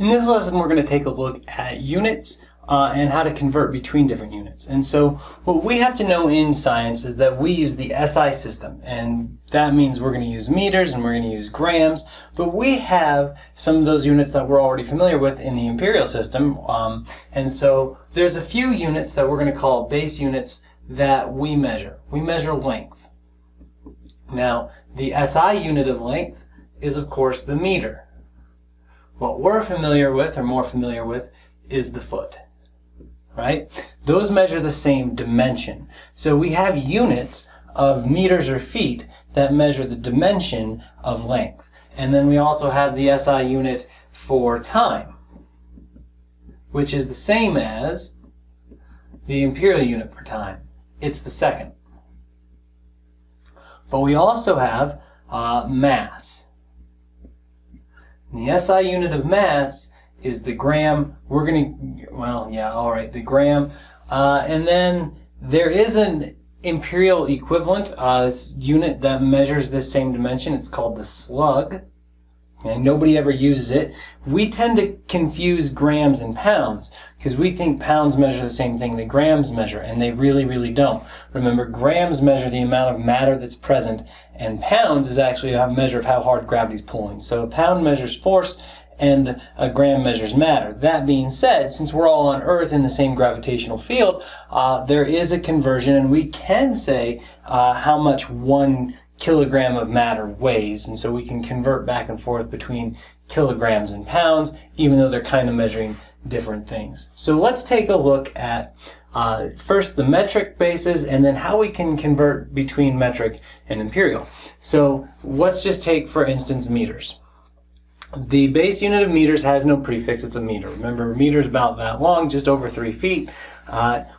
In this lesson, we're going to take a look at units and how to convert between different units. And so what we have to know in science is that we use the SI system, and that means we're going to use meters and we're going to use grams, but we have some of those units that we're already familiar with in the imperial system. And so there's a few units that we're going to call base units that we measure. We measure length. Now, the SI unit of length is, of course, the meter. What we're familiar with, or more familiar with, is the foot, right? Those measure the same dimension. So we have units of meters or feet that measure the dimension of length. And then we also have the SI unit for time, which is the same as the imperial unit for time. It's the second. But we also have mass. And the SI unit of mass is the gram. We're going to, well, yeah, all right, the gram. And then there is an imperial equivalent unit that measures this same dimension. It's called the slug. And nobody ever uses it. We tend to confuse grams and pounds because we think pounds measure the same thing that grams measure, and they really, really don't. Remember, grams measure the amount of matter that's present, and pounds is actually a measure of how hard gravity's pulling. So a pound measures force, and a gram measures matter. That being said, since we're all on Earth in the same gravitational field, there is a conversion, and we can say how much 1 kilogram of matter weighs, and so we can convert back and forth between kilograms and pounds, even though they're kind of measuring different things. So let's take a look at first the metric bases, and then how we can convert between metric and imperial. So let's just take, for instance, meters. The base unit of meters has no prefix, it's a meter. Remember, a meter is about that long, just over 3 feet.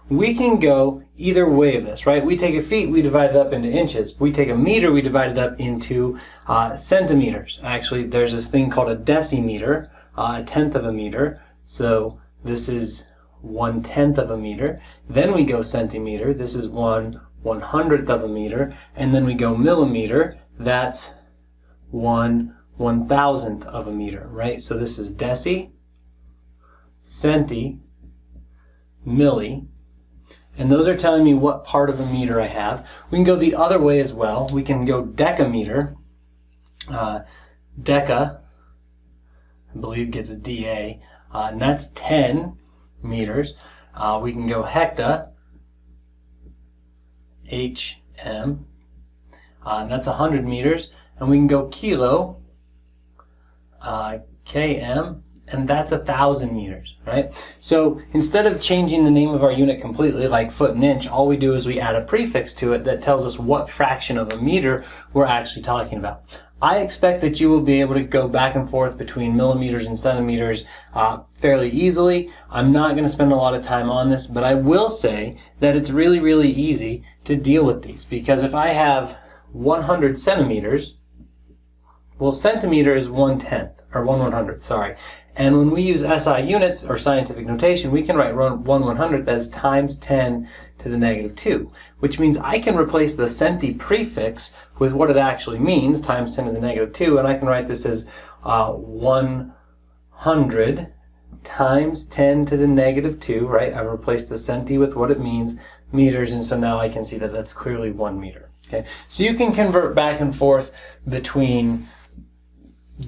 We can go either way of this, right? We take a feet, we divide it up into inches. We take a meter, we divide it up into centimeters. Actually, there's this thing called a decimeter, a tenth of a meter. So this is 1/10 of a meter. Then we go centimeter. This is 1/100th of a meter. And then we go millimeter. That's 1/1000th of a meter, right? So this is deci, centi, milli, and those are telling me what part of a meter I have. We can go the other way as well. We can go decameter. Deca, I believe, gets a DA, and that's 10 meters. We can go hecta, HM, and that's 100 meters. And we can go kilo, KM, and that's 1,000 meters, right? So instead of changing the name of our unit completely, like foot and inch, all we do is we add a prefix to it that tells us what fraction of a meter we're actually talking about. I expect that you will be able to go back and forth between millimeters and centimeters fairly easily. I'm not going to spend a lot of time on this, but I will say that it's really, really easy to deal with these, because if I have 100 centimeters, well, centimeter is 1/10, or 1/100th, sorry. And when we use SI units, or scientific notation, we can write 1/100th as times 10 to the negative 2, which means I can replace the centi prefix with what it actually means, times 10 to the negative 2, and I can write this as 100 times 10 to the negative 2, right? I've replaced the centi with what it means, meters, and so now I can see that that's clearly 1 meter. Okay? So you can convert back and forth between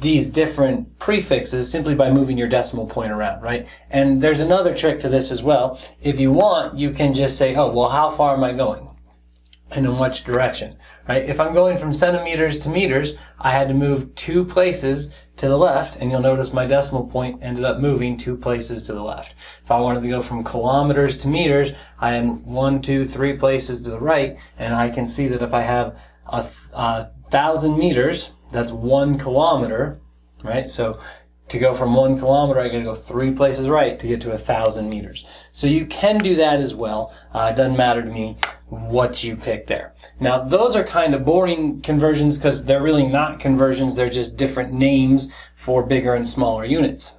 these different prefixes simply by moving your decimal point around, right? And there's another trick to this as well. If you want, you can just say, oh, well, how far am I going? And in which direction, right? If I'm going from centimeters to meters, I had to move 2 places to the left, and you'll notice my decimal point ended up moving 2 places to the left. If I wanted to go from kilometers to meters, I had 1, 2, 3 places to the right, and I can see that if I have 1,000 meters, that's 1 kilometer, right? So to go from 1 kilometer, I got to go 3 places right to get to 1,000 meters. So you can do that as well. It doesn't matter to me what you pick there. Now, those are kind of boring conversions because they're really not conversions. They're just different names for bigger and smaller units.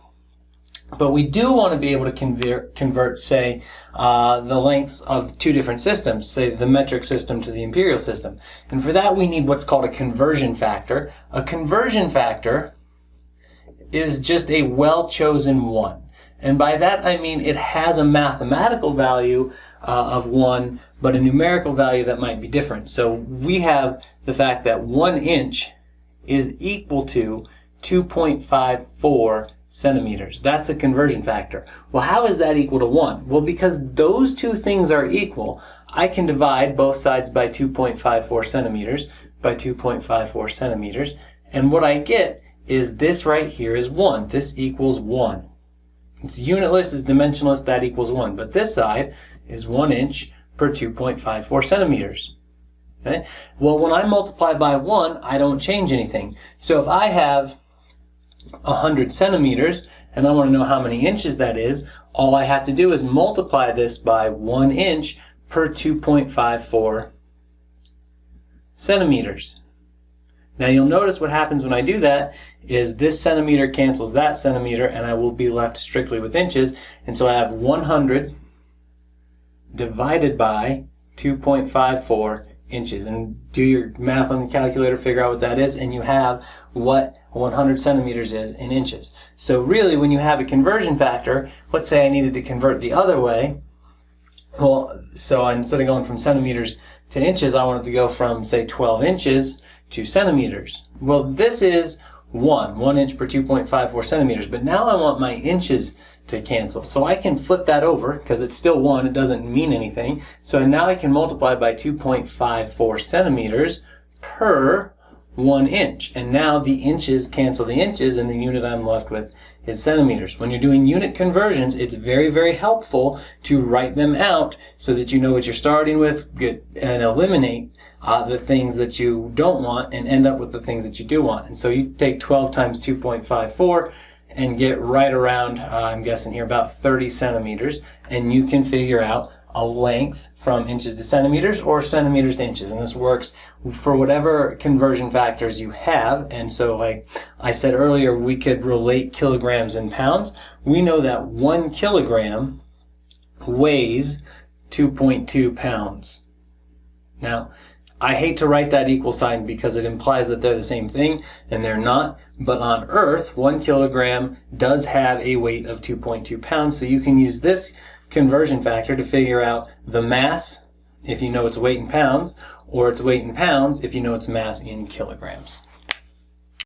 But we do want to be able to convert, say, the lengths of 2 different systems, say the metric system to the imperial system. And for that, we need what's called a conversion factor. A conversion factor is just a well-chosen 1. And by that I mean it has a mathematical value of 1, but a numerical value that might be different. So we have the fact that 1 inch is equal to 2.54 centimeters. That's a conversion factor. Well, how is that equal to 1? Well, because those two things are equal, I can divide both sides by 2.54 centimeters by 2.54 centimeters, and what I get is this right here is 1. This equals 1. It's unitless, it's dimensionless, that equals 1. But this side is 1 inch per 2.54 centimeters. Okay? Well, when I multiply by 1, I don't change anything. So if I have 100 centimeters and I want to know how many inches that is, all I have to do is multiply this by 1 inch per 2.54 centimeters. Now you'll notice what happens when I do that is this centimeter cancels that centimeter and I will be left strictly with inches. And so I have 100 divided by 2.54 inches. And do your math on the calculator, figure out what that is, and you have what 100 centimeters is in inches. So really when you have a conversion factor, let's say I needed to convert the other way, well, so instead of going from centimeters to inches, I wanted to go from, say, 12 inches to centimeters. Well, this is 1 inch per 2.54 centimeters, but now I want my inches to cancel. So I can flip that over, because it's still 1, it doesn't mean anything. So now I can multiply by 2.54 centimeters per 1 inch. And now the inches cancel the inches, and the unit I'm left with is centimeters. When you're doing unit conversions, it's very, very helpful to write them out so that you know what you're starting with and eliminate the things that you don't want and end up with the things that you do want. And so you take 12 times 2.54 and get right around, I'm guessing here, about 30 centimeters, and you can figure out a length from inches to centimeters or centimeters to inches. And this works for whatever conversion factors you have. And so, like I said earlier, we could relate kilograms and pounds. We know that 1 kilogram weighs 2.2 pounds. Now, I hate to write that equal sign because it implies that they're the same thing, and they're not. But on Earth, 1 kilogram does have a weight of 2.2 pounds, so you can use this conversion factor to figure out the mass if you know its weight in pounds, or its weight in pounds if you know its mass in kilograms.